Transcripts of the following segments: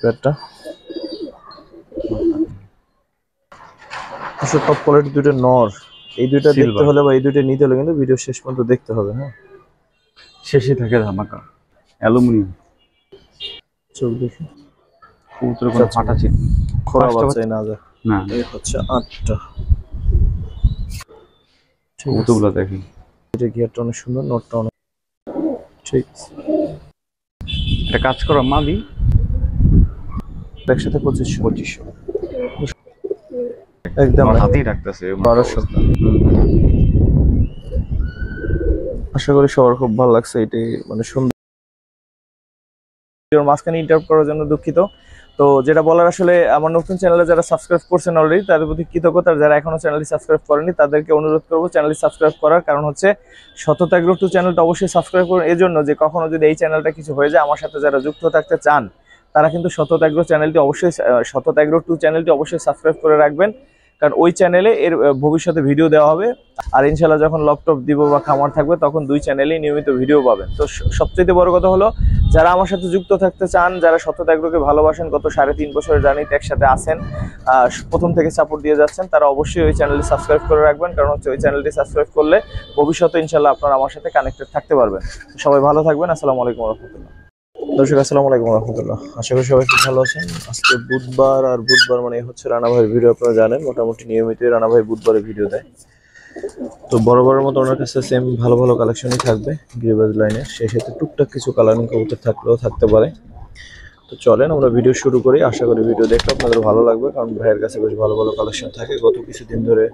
পেয়ারটা আসলে top quality দুটো নর, এই দুইটা দেখতে হলে বা এই দুইটা নিতে হলে কিন্তু ভিডিও শেষ পর্যন্ত দেখতে হবে। হ্যাঁ, শেষে থাকে ধামাকা। অ্যালুমিনিয়াম চোখ দেখি কবুতরের কোনো ফাটা ছিল খোরা বাচ্চাই না যায় না। এই হচ্ছে 8টা কবুতরগুলো দেখি, এটা গিয়ারটা অনেক সুন্দর, নটটা অনেক ঠিক। একটা কাজ করো মাদি একসাথে 2500 একদম একদম হাতেই রাখতেছে 1200। আশা করি সবার খুব ভালো লাগছে। এটি মানে সুন্দর। মাঝখানে ইন্টারাপ্ট করার জন্য দুঃখিত। তো যেটা বলার, আসলে আমার নতুন চ্যানেলে যারা সাবস্ক্রাইব করছেন অলরেডি তাদের প্রতি কৃতজ্ঞতা, যারা এখনো চ্যানেলটি সাবস্ক্রাইব করেনি তাদেরকে অনুরোধ করবো চ্যানেলটি সাবস্ক্রাইব করার। কারণ হচ্ছে সততা এগ্রো 2 চ্যানেলটা অবশ্যই সাবস্ক্রাইব করুন, এই জন্য যে কখনো যদি এই চ্যানেলটা কিছু হয়ে যায় আমার সাথে যারা যুক্ত থাকতে চান তারা কিন্তু সততা এগ্রো চ্যানেলটি অবশ্যই, সততা এগ্রো 2 চ্যানেলটি অবশ্যই সাবস্ক্রাইব করে রাখবেন। কারণ ওই চ্যানেলে এর ভবিষ্যতে ভিডিও দেওয়া হবে। আর ইনশাল্লাহ যখন ল্যাপটপ দিব বা খামার থাকবে তখন 2 চ্যানেলেই নিয়মিত ভিডিও পাবেন। তো সবচেয়ে বড় কথা হলো, যারা আমার সাথে যুক্ত থাকতে চান, যারা সততা এগ্রোকে ভালোবাসেন, গত 3.5 বছরের জার্নিতে একসাথে আছেন, প্রথম থেকে সাপোর্ট দিয়ে যাচ্ছেন, তারা অবশ্যই ওই চ্যানেলটি সাবস্ক্রাইব করে রাখবেন। কারণ হচ্ছে ওই চ্যানেলটি সাবস্ক্রাইব করলে ভবিষ্যতে ইনশাল্লাহ আপনারা আমার সাথে কানেক্টেড থাকতে পারবেন। সবাই ভালো থাকবেন। আসসালামু আলাইকুম রহমতুল্লাহ। দর্শক আসসালামু আলাইকুম রহমতুল্লাহ, আশা করি সবাই খুব ভালো আছেন। আজকে বুধবার, আর বুধবার মানে হচ্ছে রানা ভাইয়ের ভিডিও। আপনারা জানেন মোটামুটি নিয়মিতই রানা ভাই বুধবারে ভিডিও দেয়। তো বরাবরের মতো ওনার কাছে সেম ভালো ভালো কালেকশনই থাকবে গিরিবাজ লাইনের, সেই সাথে টুকটাক কিছু কালারিং কবুতর থাকলেও থাকতে পারে। তো চলেন আমরা ভিডিও শুরু করি। আশা করি ভিডিও দেখলে আপনাদের ভালো লাগবে, কারণ ভাইয়ের কাছে বেশ ভালো ভালো কালেকশন থাকে। গত কিছুদিন ধরে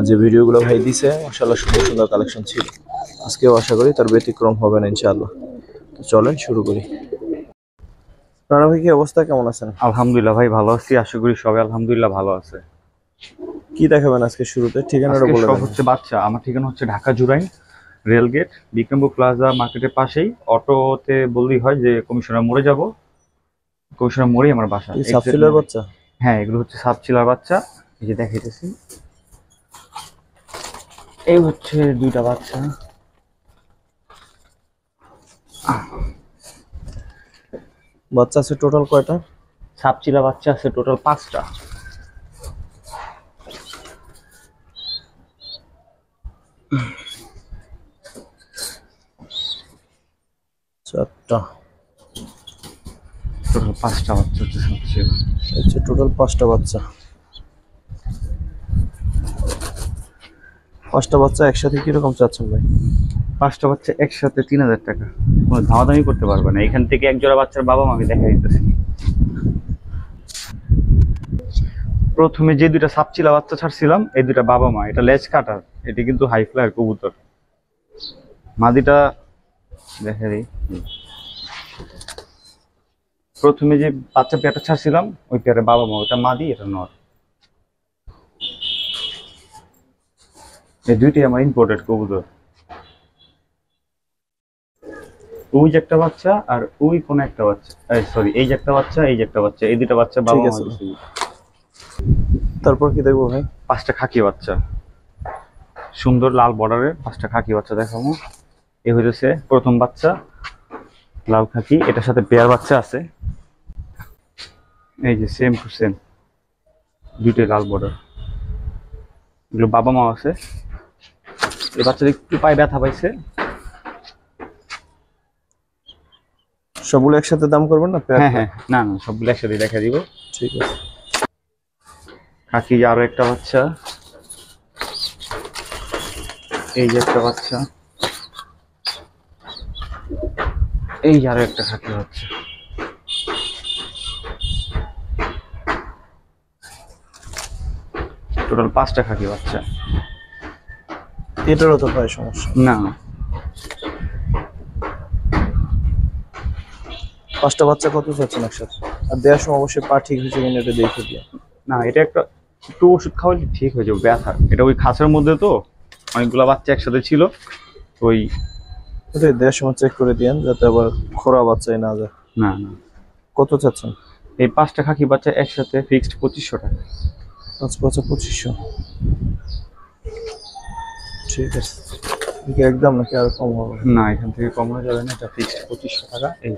যে ভিডিওগুলো ভাই দিছে মাশাআল্লাহ সুন্দর সুন্দর কালেকশন ছিল। আজকেও আশা করি তার ব্যতিক্রম হবে না ইনশাআল্লাহ। তো চলেন শুরু করি। রানা ভাই, কি অবস্থা, কেমন আছেন? আলহামদুলিল্লাহ ভাই ভালো আছি, আশা করি সবাই আলহামদুলিল্লাহ ভালো আছে। কি দেখাবেন আজকে শুরুতে? ঠিকানাটা বলে সব দেন। হচ্ছে বাচ্চা। আমার ঠিকানা হচ্ছে ঢাকা জুরাইন রেলগেট, বিক্রমপুর প্লাজা মার্কেটের পাশেই। অটোতে বললেই হয় যে কমিশনার মোড়ে যাব, কমিশনার মোড়েই আমার বাসা। সাবসিলার বাচ্চা? হ্যাঁ, এগুলো হচ্ছে সাবচিলার বাচ্চা। এই যে দেখাইতেছি, এই হচ্ছে 2টা বাচ্চা। বাচ্চা আছে টোটাল কয়টা? সাবচিলা বাচ্চা আছে টোটাল 5টা। চারটা। টোটাল 5টা বাচ্চা হচ্ছে সাবচিলা। আচ্ছা, টোটাল 5টা বাচ্চা। 5টা বাচ্চা একসাথে কিরকম চাচ্ছেন ভাই? 5টা বাচ্চা একসাথে 3000 টাকা। কোনো দামাদামি করতে পারবে না। এখান থেকে এক জোড়া বাচ্চার বাবা মাকে দেখা দিতেছি। প্রথমে যে 2টা সাবচিলা বাচ্চা ছাড়ছিলাম, এই 2টা বাবা মা। এটা লেজ কাটার, এটি কিন্তু হাই ফ্লায়ার কবুতর। মাদিটা দেখা দিই। প্রথমে যে বাচ্চা পেয়ারটা ছাড়ছিলাম ওই পেয়ারের বাবা মা, ওটা মাদি, এটা নর। এই 2টি আমার ইম্পোর্টেড কবুতর। ওই যে একটা বাচ্চা আর ওই কোন একটা বাচ্চা, সরি, এই যে একটা বাচ্চা, এই যে একটা বাচ্চা, এই 2টা বাচ্চা বাবা মা। তারপর কি দেখবো ভাই? 5টা খাকি বাচ্চা, সুন্দর লাল বর্ডারের 5টা খাকি বাচ্চা দেখাবো। এই হইতেছে প্রথম বাচ্চা, লাল খাকি। এটার সাথে পেয়ার বাচ্চা আছে, এই যে সেম টু সেম 2টাই লাল বর্ডার। এগুলো বাবা মা আছে। এই বাচ্চাটা একটু পায়ে ব্যথা পাইছে। সবগুলো একসাথে দাম করবেন না? হ্যাঁ হ্যাঁ, না না, সবগুলো একসাথে দেখা দিব। ঠিক আছে। খাকি আরো একটা বাচ্চা, এই যে একটা বাচ্চা, এই যে আরো একটা খাকি বাচ্চা। টোটাল 5টা খাকি বাচ্চা। এটারও তো প্রায় সমস্যা না, 5টা বাচ্চা কত চাচ্ছেন একসাথে? আর দেওয়ার সময় অবশ্যই পা ঠিক হয়েছে কিনা এটা দেখে দিয়ে। না, এটা একটা একটু ওষুধ খাওয়ালে ঠিক হয়ে যাবে ব্যথা। এটা ওই খাঁচার মধ্যে তো অনেকগুলো বাচ্চা একসাথে ছিল, ওই ওটাই দেওয়ার সময় চেক করে দিয়েন যাতে আবার খোরা বাচ্চাই না যায়। না না, কত চাচ্ছেন? এই 5টা খাকি বাচ্চা একসাথে ফিক্সড 2500 টাকা। 5 বাচ্চা 2500। ঠিক আছে। একদম নাকি আর কম হবে? না, এখান থেকে কমানো যাবে না, এটা ফিক্সড 2500 টাকা। এই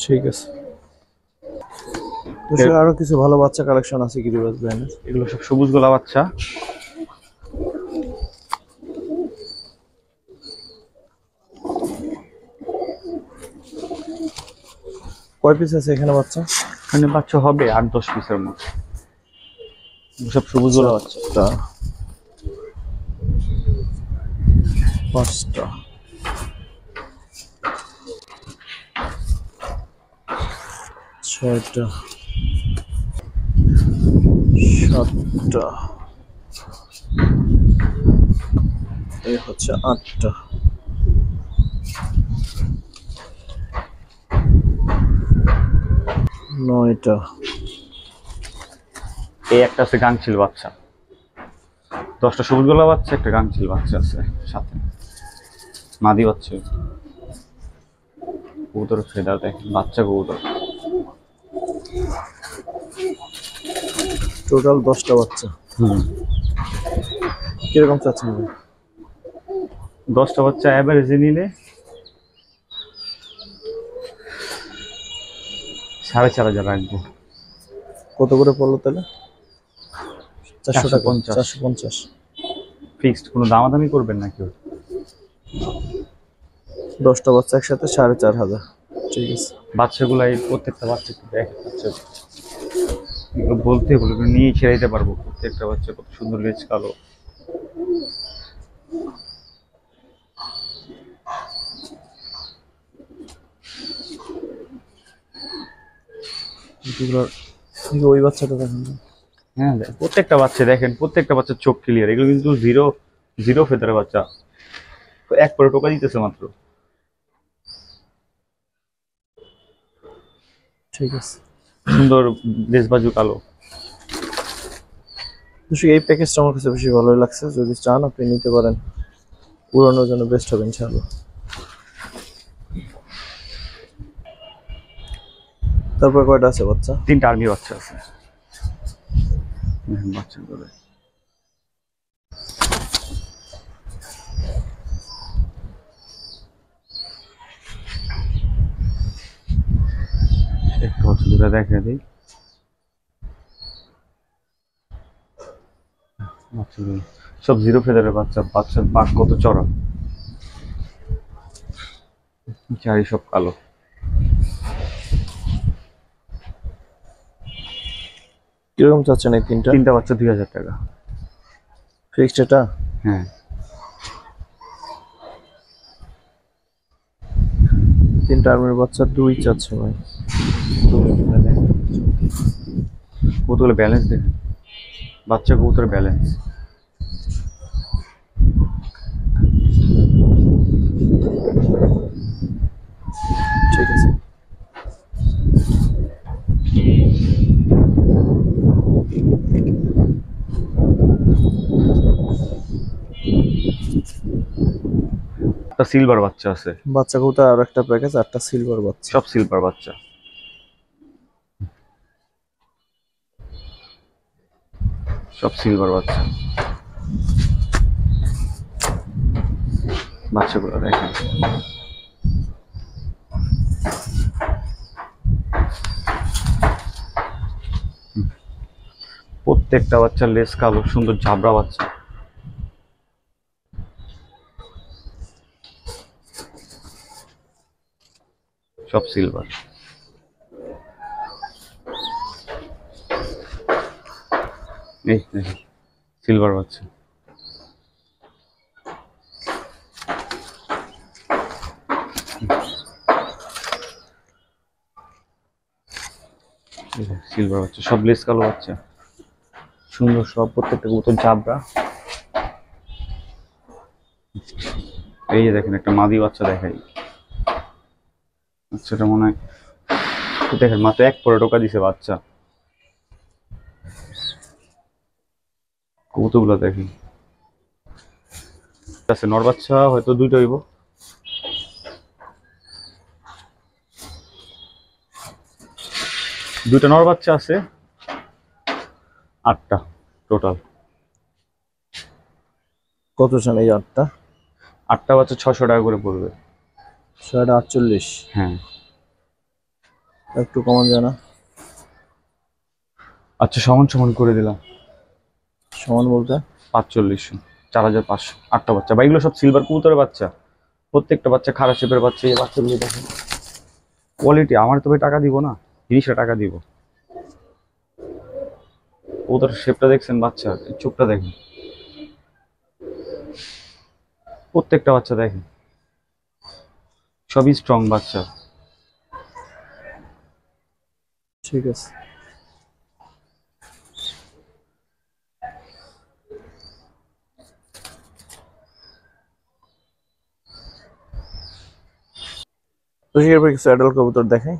ঠিক আছে। তো আরো কিছু ভালো বাচ্চা কালেকশন আছে গিরিবাজ ব্র্যান্ডের। এগুলো সব সবুজ গলা বাচ্চা। কয় পিস আছে এখানে বাচ্চা? এখানে বাচ্চা হবে 8-10 পিসের মতো, সব সবুজ গলা বাচ্চা। 5টা, 6টা, 7টা, এই হচ্ছে 8টা, 9টা। এই একটা আছে গাংচিল বাচ্চা, 10টা সবুজ গলা বাচ্চা, একটা গাংচিল বাচ্চা আছে সাথে, মাদি বাচ্চা। কবুতর ফেদার দেখেন, বাচ্চা কবুতর। টোটাল 10টা বাচ্চা। কিরকম চাচ্ছেন ভাই? 10টা বাচ্চা অ্যাভারেজে নিলে 4,500 রাখবো। কত করে পড়লো তাহলে? 400 টাকা। 450। 450 ফিক্সড, কোনো দামাদামি করবেন না কেউ? 10টা বাচ্চা একসাথে 4,500। ঠিক আছে। বাচ্চাগুলো এই প্রত্যেকটা বাচ্চা একটু দেখেন, বাচ্চা এগুলো বলতে এগুলো নিয়ে ছেড়ে দিতে পারবো। প্রত্যেকটা বাচ্চা কত সুন্দর লেজ কালো। ওই বাচ্চাটা দেখেন। হ্যাঁ, প্রত্যেকটা বাচ্চা দেখেন, প্রত্যেকটা বাচ্চার চোখ ক্লিয়ার। এগুলো কিন্তু জিরো জিরো ফেদারের বাচ্চা, এক পরে টোকা দিতেছে মাত্র। ঠিক আছে। সুন্দর লেজ বাজু কালো। এই প্যাকেজটা আমার কাছে বেশি ভালোই লাগছে। যদি চান আপনি নিতে পারেন, উড়ানোর জন্য বেস্ট হবে ইনশাআল্লাহ। তারপর কয়টা আছে বাচ্চা? 3টা আর্মি বাচ্চা আছে। বাচ্চাগুলো একটু হচ্ছে দুটা দেখে দিই। বাচ্চাগুলো সব জিরো ফেদারের বাচ্চা। বাচ্চার পাক কত চড়া, চারি সব কালো। কিরকম চাচ্ছেন এই তিনটা? 3টা বাচ্চা 2,000 টাকা ফিক্সড এটা? হ্যাঁ। 3টা আর্মির বাচ্চা 2 চাচ্ছে ভাই। কবুতরের ব্যালেন্স দেখেন, বাচ্চা কবুতরের ব্যালেন্স। ঠিক আছে। একটা সিলভার বাচ্চা আছে। বাচ্চা কবুতর আর একটা প্যাকেজ, 8টা সিলভার বাচ্চা। সব সিলভার বাচ্চা, সব সিলভার বাচ্চা। বাচ্চাগুলো দেখেন, প্রত্যেকটা বাচ্চার লেজ কালো, সুন্দর ঝাবড়া বাচ্চা। সব সিলভার। এই দেখেন সিলভার বাচ্চা। সিলভার বাচ্চা, সব লেজ কালো বাচ্চা, সুন্দর সব। প্রত্যেকটা কবুতর ঝাবড়া। এই যে দেখেন একটা মাদি বাচ্চা দেখাই। বাচ্চাটা মনে হয় দেখেন মাত্র 1 পরে টোকা দিছে বাচ্চা। কবুতরগুলো দেখি আছে, নর বাচ্চা হয়তো 2টা হইব। দুইটা নর বাচ্চা আছে, 8টা টোটাল। কত চান এই 8টা? 8টা বাচ্চা 600 টাকা করে পড়বে। 648। হ্যাঁ, একটু কমান যায় না? আচ্ছা সমান সমান করে দিলাম। সমান বলতে 4500, 4500, 8টা বাচ্চা। বা এগুলো সব সিলভার কবুতরের বাচ্চা, প্রত্যেকটা বাচ্চা খারাপ শেপের বাচ্চা। এই বাচ্চাগুলো দেখেন কোয়ালিটি। আমার তো ভাই টাকা দিব না, জিনিসটা টাকা দিব। ওদের শেপটা দেখছেন, বাচ্চা চোখটা দেখেন, প্রত্যেকটা বাচ্চা দেখেন, সবই স্ট্রং বাচ্চা। ঠিক আছে। তো এরপর কিছু অ্যাডাল্ট কবুতর দেখাই।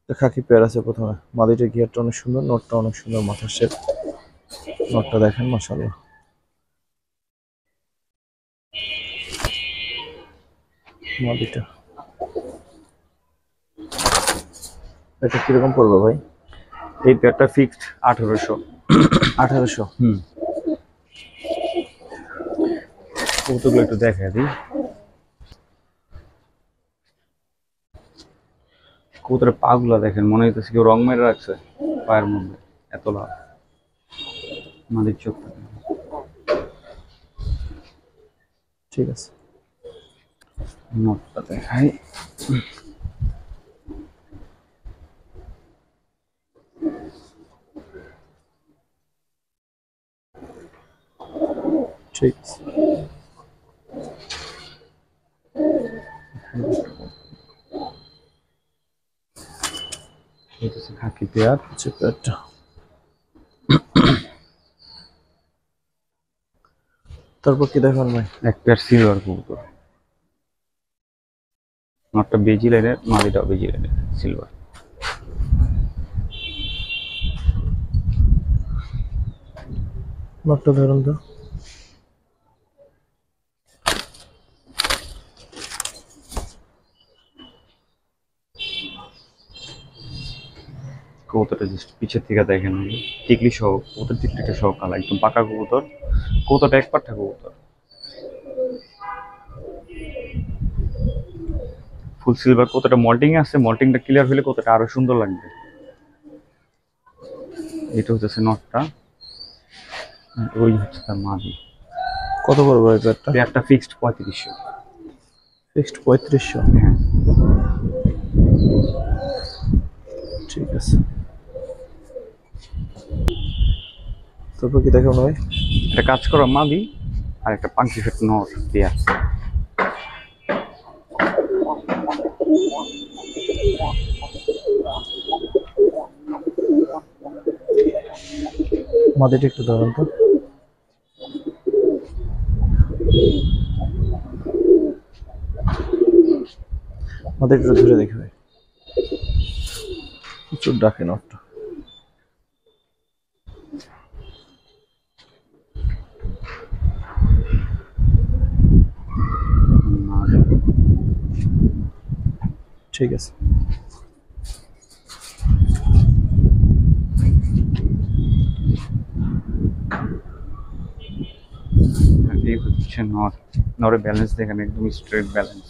তো খাকি পেয়ার আছে প্রথমে। মাদিটার গিয়ারটা অনেক সুন্দর, নটটা অনেক সুন্দর, মাথার শেপ। নটটা দেখেন মাশাআল্লাহ। মাদিটা এটা কিরকম পড়বে ভাই? এই পেয়ারটা ফিক্সড 1800। 1800? কবুতরগুলো একটু দেখা দিই। কবুতরের পা গুলা দেখেন, মনে হইতেছে কেউ রং মেরে রাখছে পায়ের মধ্যে, এত লাভ। মাদির চোখটা ঠিক আছে। নটটা দেখাই। ঠিক আছে। খাকি পেয়ার। আচ্ছা পেয়ারটা তারপর কি দেখান ভাই? এক পেয়ার সিলভার কবুতর। নটটা বেজি লাইনের, মাদিটাও বেজি লাইনের, সিলভার। নটটা ধরুন তো। কবুতরটা জাস্ট পিছের থেকে দেখেন, টিকলি সহ কবুতর, টিকলিটা সহ কালা, একদম পাকা কবুতর। কবুতরটা এক পাঠা কবুতর, ফুল সিলভার। কতটা মল্টিং আছে, মল্টিংটা ক্লিয়ার হলে কতটা আরো সুন্দর লাগবে। এটা হচ্ছে নটটা, ওই হচ্ছে তার মাদি। কত পড়বে এই পেয়ারটা? পেয়ারটা ফিক্সড 3500। ফিক্সড 3500? হ্যাঁ। ঠিক আছে। তারপর কি দেখাবো ভাই? এটা কাজ করা মাদি আর একটা পাঙ্কি ফেট নর পেয়ার। মাদিটা একটু ধরুন তো। মাদিটা ধরে দেখি ভাই। প্রচুর ডাকে নটটা। ঠিক আছে। এই হচ্ছে নর। নরের ব্যালেন্স দেখেন, একদম স্ট্রেট ব্যালেন্স।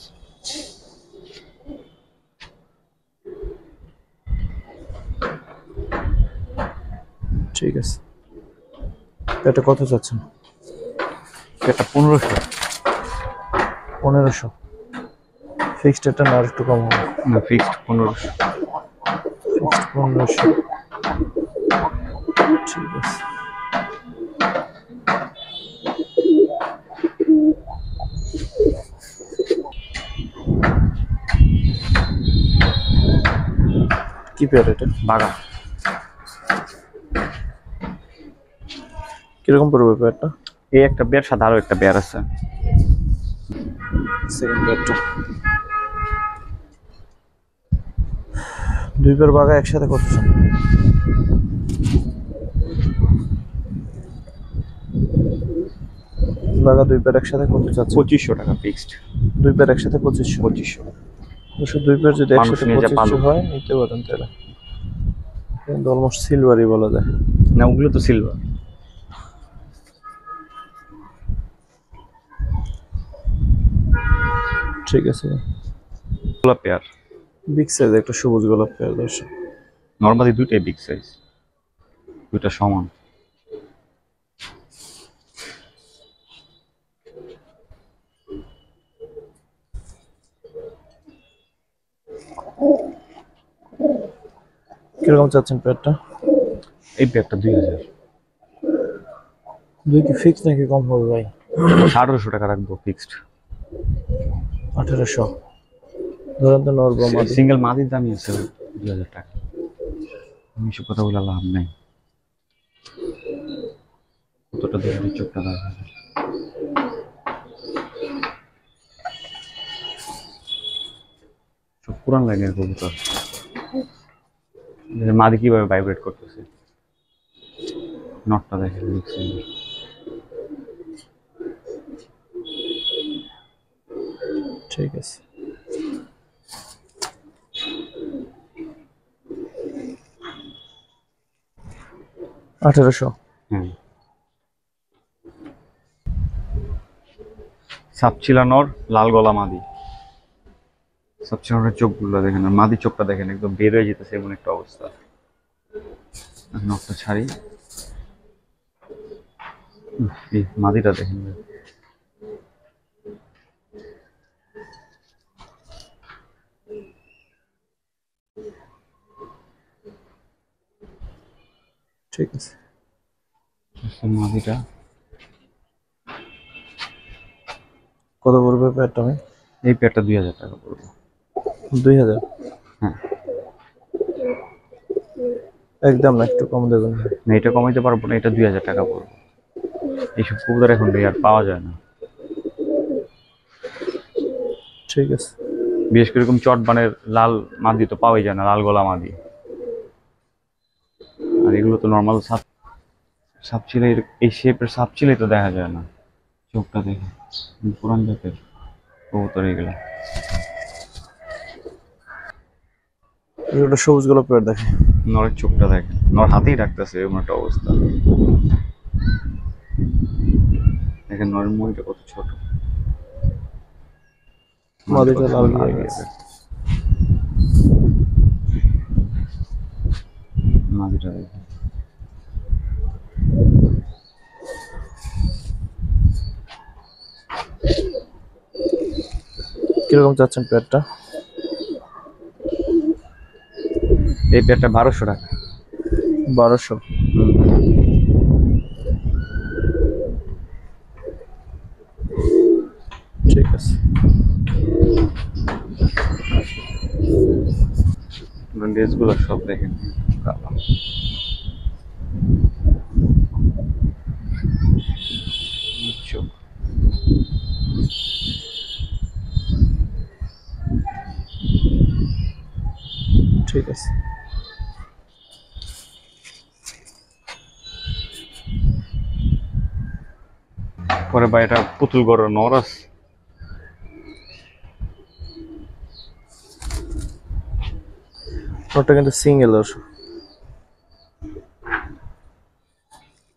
ঠিক আছে। এটা কত চাচ্ছেন? এটা 1500। 1500? ফিক্সড এটা না আর একটু কম হবে? না, ফিক্সড 1500। ফিক্সড 1500। ঠিক আছে। কি পেয়ার এটা? বাগা। কিরকম পড়বে পেয়ারটা? এই একটা পেয়ার, সাথে আরো একটা পেয়ার আছে। সেকেন্ড পেয়ারটা। দুই পেয়ার বাগা একসাথে কত চান? বাগা দুই পেয়ার একসাথে কত চাচ্ছেন? 2500 টাকা ফিক্সড। দুই পেয়ার একসাথে 2500? 2500। অবশ্য দুই পেয়ার যদি মানুষ একসাথে নিয়ে যা 2500 পালো। হয় নিতে পারেন তাহলে, কিন্তু অলমোস্ট সিলভারই বলা যায়। না, ওগুলো তো সিলভার। ঠিক আছে। ওগুলো পেয়ার। বিগ সাইজ একটা সবুজ গোলাপ পেয়ার দর্শক। নরমালি দুইটাই বিগ সাইজ, দুইটা সমান। কিরকম চাচ্ছেন পেয়ারটা? এই পেয়ারটা 2000। দুই কি ফিক্স নাকি কম হবে ভাই? 1800 টাকা রাখবো ফিক্সড। 1800 ধরেন তো নরবো মাদি। সিঙ্গেল মাদির দামই আছে 2000 টাকা। আমি সব কথা বলে লাভ নাই। কতটা দেখে চোখটা দেখা সব পুরান লাইনের কবুতর। মাদি কিভাবে ভাইব্রেট করতেছে, নটটা দেখে ঠিক আছে। আঠারোশো। হ্যাঁ, সাপচিলানোর লাল গলা মাদি। সাপচিলানোর চোখগুলো দেখেন, আর মাদি চোখটা দেখেন একদম বের হয়ে যেতেছে এমন একটা অবস্থা। নখটা ছাড়ি, এই মাদিটা দেখেন। ঠিক আছে। মাদিটা কত পড়বে পেয়ারটা ভাই? এই পেয়ারটা 2000 টাকা পড়বে। 2000? হ্যাঁ। একদম না, একটু কম দেবেন? না, এটা কমাইতে পারবো না, এটা 2000 টাকা পড়বে। এইসব কবুতর এখন আর পাওয়া যায় না। ঠিক আছে। বিশেষ করে এরকম চটবানের লাল মাদি তো পাওয়াই যায় না, লাল গলা মাদি। আর এগুলো তো নর্মাল সাপ ছিলে, এই শেপের সাপ ছিলে তো দেখা যায় না। চোখটা দেখে পুরান জাতের কবুতর এগুলো। একটা সবুজ গোলাপ পেয়ার দেখে, নরের চোখটা দেখে, নর হাতেই রাখতেছে এমন একটা অবস্থা। দেখেন নরের মুড়িটা কত ছোট। মাদিটা লাল হয়ে গেছে। মাদিটা দেখে কিরকম চাচ্ছেন পেয়ারটা? এই পেয়ারটা 1200 টাকা। 1200? ঠিক আছে। ড্রেসগুলো সব দেখেন চোখ। ঠিক আছে। পরে ভাই এটা পুতুল গড়ের নর আছে। ওটা কিন্তু সিঙ্গেল দর্শক।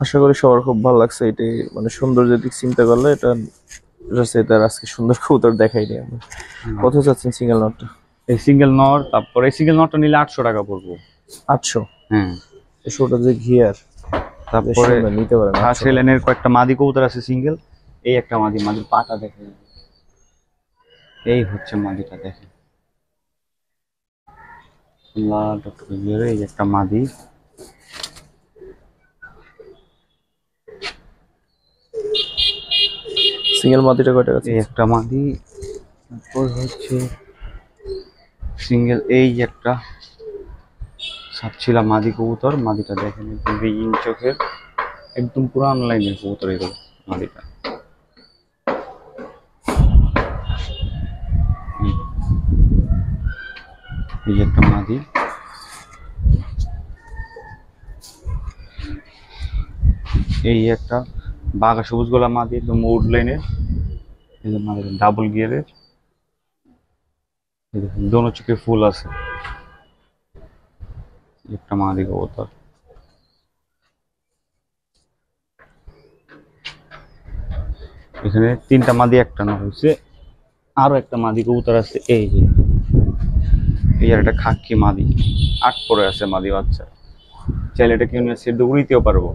আশা করি সবার খুব ভালো লাগছে। এটি মানে সৌন্দর্যের দিক চিন্তা করলে এটা তার আজকে সুন্দর কবুতর দেখাইনি আমরা। কত চাচ্ছেন সিঙ্গেল নটটা? এই সিঙ্গেল নর, তারপরে এই সিঙ্গেল নরটা নিলে 800 টাকা পড়বো। 800? হ্যাঁ। ওটা যে ঘিয়ার, তারপরে নিতে পারেন। হাসেলেনের কয়েকটা মাদি কবুতর আছে সিঙ্গেল। এই একটা মাদি, মাদির পাটা দেখে, এই হচ্ছে মাদিটা দেখে লাল টকটকে। এই একটা মাদি, সিঙ্গেল মাদিটা কয় টাকা? এই একটা মাদি। তারপর হচ্ছে সিঙ্গেল এই একটা সাপছিলা মাদি কবুতর। মাদিটা দেখেন একদম বেগিন চোখের, একদম পুরান লাইনের কবুতর এগুলো। মাদিটা এই একটা মাদি। এই একটা বাঘা সবুজ গোলা মাদি, একদম উড লাইনের। এই যে মাদি ডাবল গিয়ারের, দোনো চোখে ফুল আছে। একটা মাদি কবুতর। এখানে 3টা মাদি একটা নর হয়েছে, আরো একটা মাদি কবুতর আছে। এই যে এই আর একটা খাকি মাদি 8 পরে আছে মাদি বাচ্চা, চাইলে এটা কেউ নিয়ে সেদ্ধ উড়িতেও পারবো।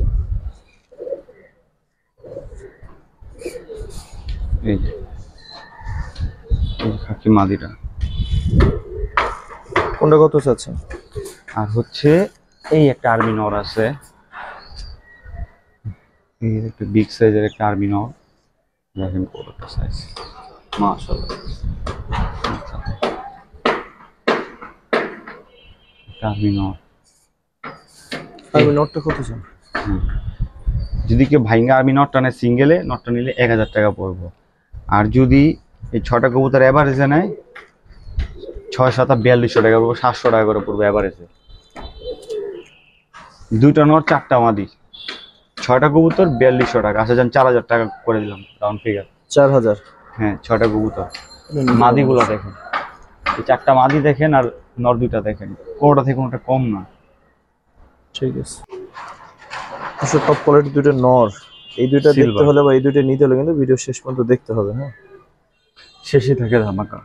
এই যে এই খাকি মাদিটা। কোনটা কত চাচ্ছেন? আর হচ্ছে এই একটা আর্মি নর আছে, এই একটা বিগ সাইজের একটা আর্মি নর, দেখেন কতটা সাইজ, মাশাআল্লাহ। আর্মি নর, আর্মি নটটা কত চান? যদি কেউ ভাইঙ্গা আর্মি নটটা নেয় সিঙ্গেলে, নটটা নিলে 1000 টাকা পড়বো। আর যদি এই 6টা কবুতর এভারেজে নেয় 6-7 4200 টাকা পড়বো, 700 টাকা করে পড়বো এভারেজে। 2টা নর 4টা মাদি, 6টা কবুতর 4200 টাকা। আচ্ছা যান 4000 টাকা করে দিলাম রাউন্ড ফিগার। 4000? হ্যাঁ 6টা কবুতর। মাদিগুলো দেখেন, এই 4টা মাদি দেখেন আর নর 2টা দেখেন, কোনোটা থেকে কোনোটা কম না। ঠিক আছে, আসলে টপ কোয়ালিটি দুটো নর, এই দুইটা দেখতে হলে বা এই দুইটা নিতে হলে কিন্তু ভিডিও শেষ পর্যন্ত দেখতে হবে। হ্যাঁ, শেষে থাকে ধামাকা।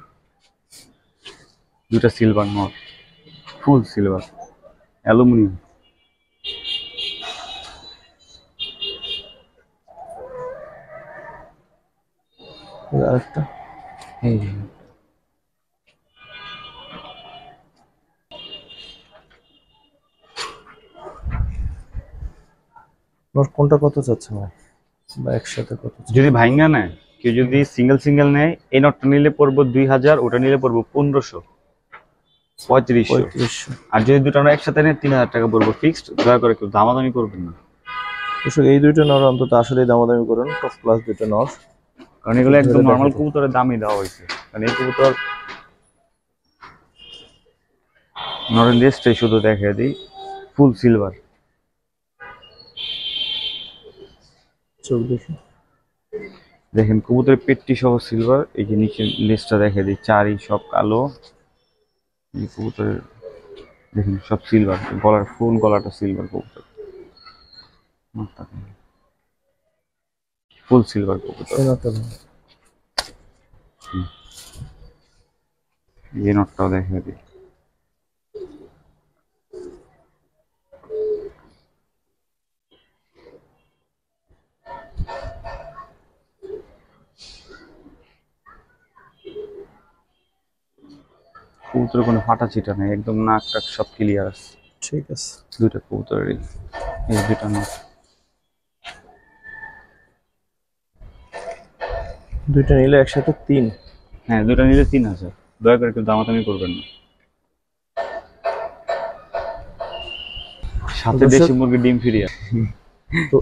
2টা সিলভার নর, ফুল সিলভার, অ্যালুমিনিয়াম। আরেকটা এই নর কোনটা কত চাচ্ছে ভাই, বা একসাথে কত? যদি ভাইঙ্গা নেয় কেউ, যদি সিঙ্গেল নেয়, এই নটটা নিলে পড়বো 2000, ওটা নিলে পড়বো 1500, 3500। আর যদি দুটো নর একসাথে নেয় 3000 টাকা পড়বো ফিক্সড। দয়া করে কেউ দামাদামি করবেন না। এই দুইটা নর অন্তত আসলে দামাদামি করুন, টপ ক্লাস দুটো নর, কারণ এগুলো একদম নর্মাল কবুতরের দামই দেওয়া হয়েছে। কারণ এই কবুতর নরের লেজটাই শুধু দেখে দিই, ফুল সিলভার। চোখ দেখি দেখেন কবুতরের পেটটি সহ সিলভার, এই যে নিচে লেজটা দেখে দিই, চারি সব কালো। এই কবুতরের দেখেন সব সিলভার, গলার ফুল গলাটা সিলভার কবুতর, ফুল সিলভার কবুতর। এই নটটাও দেখে দিই, কবুতরের কোনো ফাটা চিটা নেই, একদম নাক টাক সব ক্লিয়ার আছে। ঠিক আছে, দুইটা কবুতরের এই দুইটা নট, দুইটা নিলে একসাথে 3। হ্যাঁ দুইটা নিলে 3000। দয়া করে কেউ দামাদামি করবেন না। সাথে দেশি মুরগি ডিম ফিরিয়া,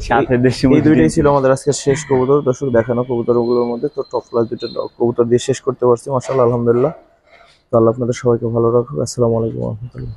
সাথে দেশি মুরগি। এই দুইটাই ছিল আমাদের আজকে শেষ কবুতর দর্শক দেখানো কবুতরগুলোর মধ্যে। তো টপ ক্লাস দুটো কবুতর দিয়ে শেষ করতে পারছি, মাশাআল্লাহ, আলহামদুলিল্লাহ। তো আল্লাহ আপনাদের সবাইকে ভালো রাখুক। আসসালামু আলাইকুম ওয়া রাহমাতুল্লাহ।